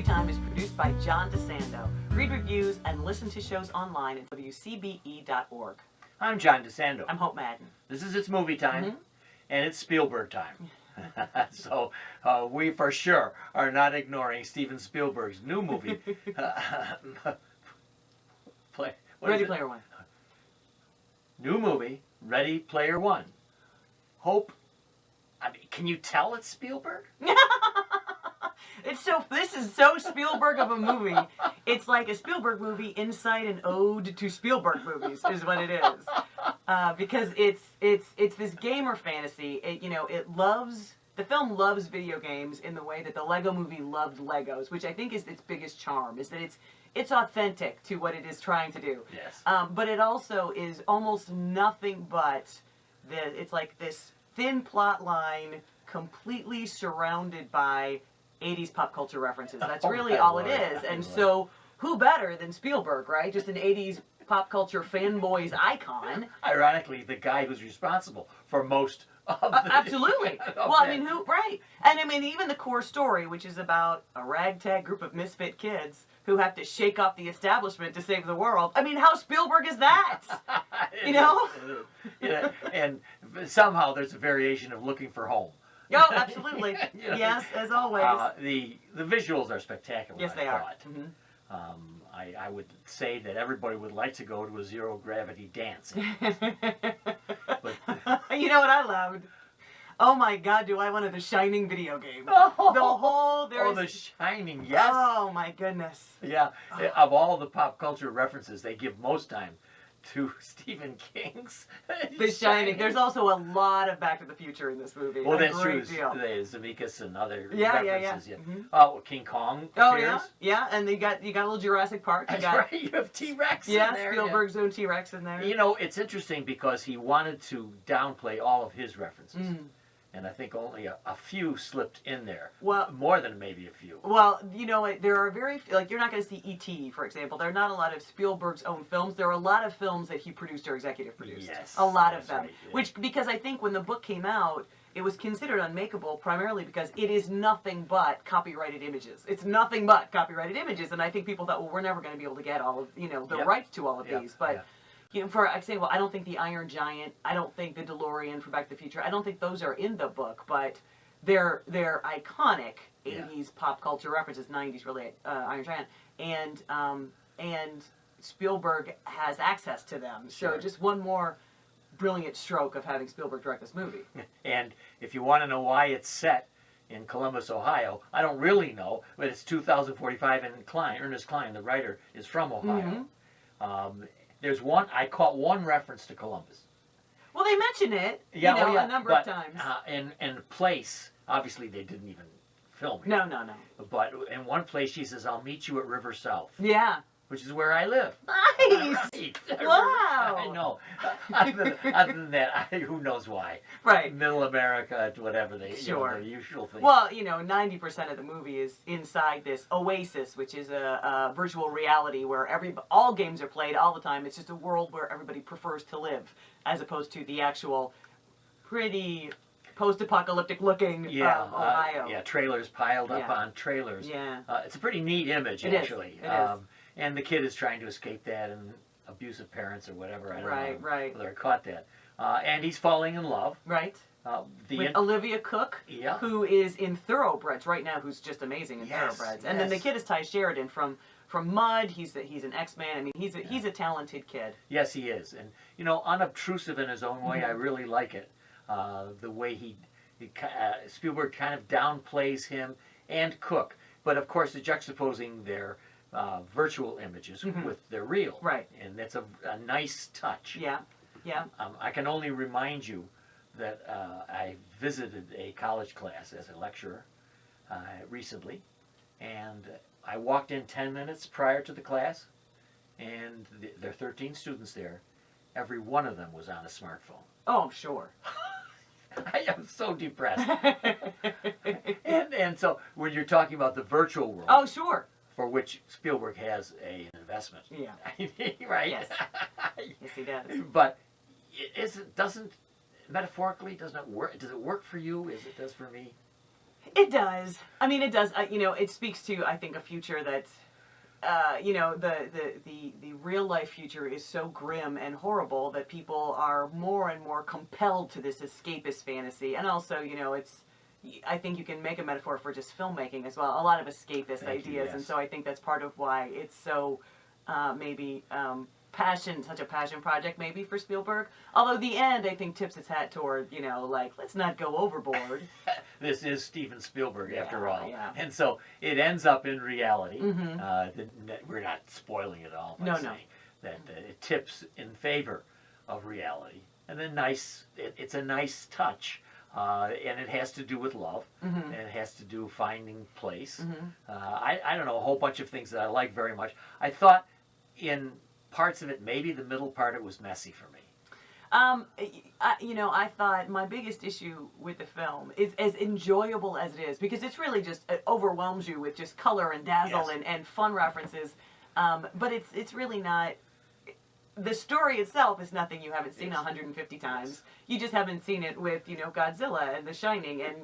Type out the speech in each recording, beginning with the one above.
Time is produced by John DeSando. Read reviews and listen to shows online at WCBE.org. I'm John DeSando. I'm Hope Madden. This is It's Movie Time, and it's Spielberg time. So we for sure are not ignoring Steven Spielberg's new movie. Ready Player One. New movie, Ready Player One. Hope, I mean, can you tell it's Spielberg? This is so Spielberg of a movie. It's like a Spielberg movie inside an ode to Spielberg movies is what it is. Because it's this gamer fantasy. The film loves video games in the way that the Lego movie loved Legos, which I think is its biggest charm, is that it's authentic to what it is trying to do. Yes. But it also is almost nothing but it's like this thin plot line completely surrounded by 80s pop culture references. That's really all it is. And so who better than Spielberg, right? Just an 80s pop culture fanboy's icon. Ironically, the guy who's responsible for most of the... Absolutely. Well, I mean, right. And I mean, even the core story, which is about a ragtag group of misfit kids who have to shake off the establishment to save the world. I mean, how Spielberg is that? You know? Yeah, and somehow there's a variation of looking for home. Oh, absolutely. Yes, as always. The visuals are spectacular. Yes, they are. I would say that everybody would like to go to a zero gravity dance. But, you know what I loved? Oh my God, do I want The Shining video game? The Shining, yes. Oh my goodness. Yeah, of all the pop culture references, they give most time to Stephen King's The Shining. There's also a lot of Back to the Future in this movie. Well, that's true. Deal. Zemeckis and other references. Yeah. Oh, King Kong appears. Yeah, and you got a little Jurassic Park. That's right. You have T-Rex in there. Spielberg's own T-Rex in there. You know, it's interesting because he wanted to downplay all of his references. And I think only a few slipped in there. Well, more than maybe a few. Well, you know what? There are you're not going to see E.T., for example. There are not a lot of Spielberg's own films. There are a lot of films that he produced or executive produced. Yes. A lot of them. Right, yeah. Because I think when the book came out, it was considered unmakeable primarily because it is nothing but copyrighted images. It's nothing but copyrighted images. And I think people thought, well, we're never going to be able to get all of, the rights to all of these. But... for example, I don't think the Iron Giant, I don't think the DeLorean from Back to the Future, I don't think those are in the book, but they're iconic 80s pop culture references, 90s really, Iron Giant, and Spielberg has access to them. Sure. So just one more brilliant stroke of having Spielberg direct this movie. And if you want to know why it's set in Columbus, Ohio, I don't really know, but it's 2045, and Ernest Cline, the writer, is from Ohio. There's I caught one reference to Columbus. Well, they mention it, a number of times. And place, obviously they didn't even film it. No. But in one place she says, "I'll meet you at River South." Yeah. Which is where I live. Nice! Right. Wow! I know. Other than that, who knows why? Right. Middle America, whatever the usual thing. Well, 90% of the movie is inside this oasis, which is a virtual reality where all games are played all the time. It's just a world where everybody prefers to live, as opposed to the actual pretty post-apocalyptic looking Ohio. Trailers piled up on trailers. Yeah. It's a pretty neat image, actually. It is. And the kid is trying to escape that, and abusive parents or whatever. I don't know whether I caught that. And he's falling in love. Right. With Olivia Cook, who is in Thoroughbreds right now, who's just amazing in Thoroughbreds. And then the kid is Ty Sheridan from Mud. He's an X-Man. I mean, he's a talented kid. Yes, he is. And, unobtrusive in his own way. I really like it. The way Spielberg kind of downplays him and Cook. But, of course, juxtaposing their virtual images with their real. Right. And that's a nice touch. Yeah. I can only remind you that I visited a college class as a lecturer recently, and I walked in 10 minutes prior to the class, and there are 13 students there. Every one of them was on a smartphone. Oh, I'm sure. I am so depressed. and so when you're talking about the virtual world. Oh, sure. For which Spielberg has an investment. Yeah. Right? Yes. Yes, he does. But metaphorically, doesn't it work? Does it work for you as it does for me? It does. I mean, it does. You know, it speaks to, I think, a future that, you know, the real life future is so grim and horrible that people are more and more compelled to this escapist fantasy. And also, you know, I think you can make a metaphor for just filmmaking as well. A lot of escapist ideas, and so I think that's part of why it's so maybe such a passion project maybe for Spielberg. Although the end, I think, tips its hat toward, you know, like, let's not go overboard. This is Steven Spielberg after all, yeah. and so it ends up in reality. Mm-hmm. We're not spoiling it all by No, saying that it tips in favor of reality, and then it's a nice touch. And it has to do with love, Mm-hmm. and it has to do finding place. Mm-hmm. I don't know, a whole bunch of things that I like very much. I thought in parts of it, maybe the middle part, it was messy for me. You know, I thought my biggest issue with the film is as enjoyable as it is, because it's really just, it overwhelms you with just color and dazzle and fun references. But it's really not. The story itself is nothing you haven't seen 150 times. You just haven't seen it with, you know, Godzilla and The Shining, and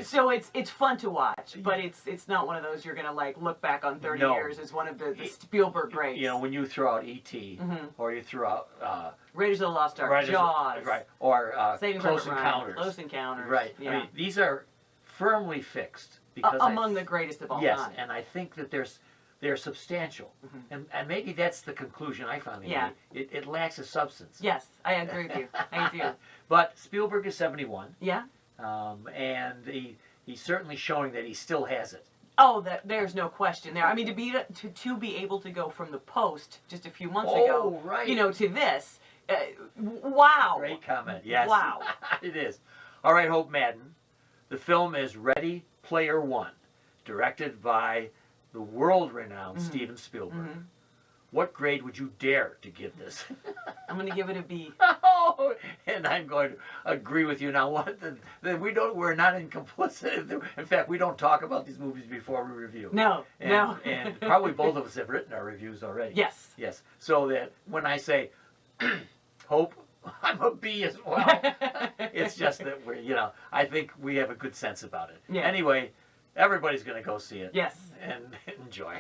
so it's fun to watch, but it's not one of those you're gonna like look back on 30 years as one of the Spielberg greats. You know, when you throw out E.T. or you throw out Raiders of the Lost Ark, Jaws, right, or Close Encounters, Close Encounters, right? Yeah. I mean, these are firmly fixed because among the greatest of all yes, time. and I think that they're substantial, and maybe that's the conclusion I found. It lacks a substance. Yes, I agree with you. I do. But Spielberg is 71. Yeah. And he's certainly showing that he still has it. Oh, there's no question there. I mean, to be able to go from The Post just a few months ago, right. you know, to this, wow. Great comment. Yes. Wow. It is. All right, Hope Madden. The film is Ready Player One, directed by the world-renowned Steven Spielberg. What grade would you dare to give this? I'm going to give it a B. Oh, and I'm going to agree with you now. We're not complicit. In fact, we don't talk about these movies before we review. No, no. And probably both of us have written our reviews already. Yes. Yes. So that when I say Hope, I'm a B as well. It's just that I think we have a good sense about it. Yeah. Anyway, everybody's going to go see it. Yes. And enjoy.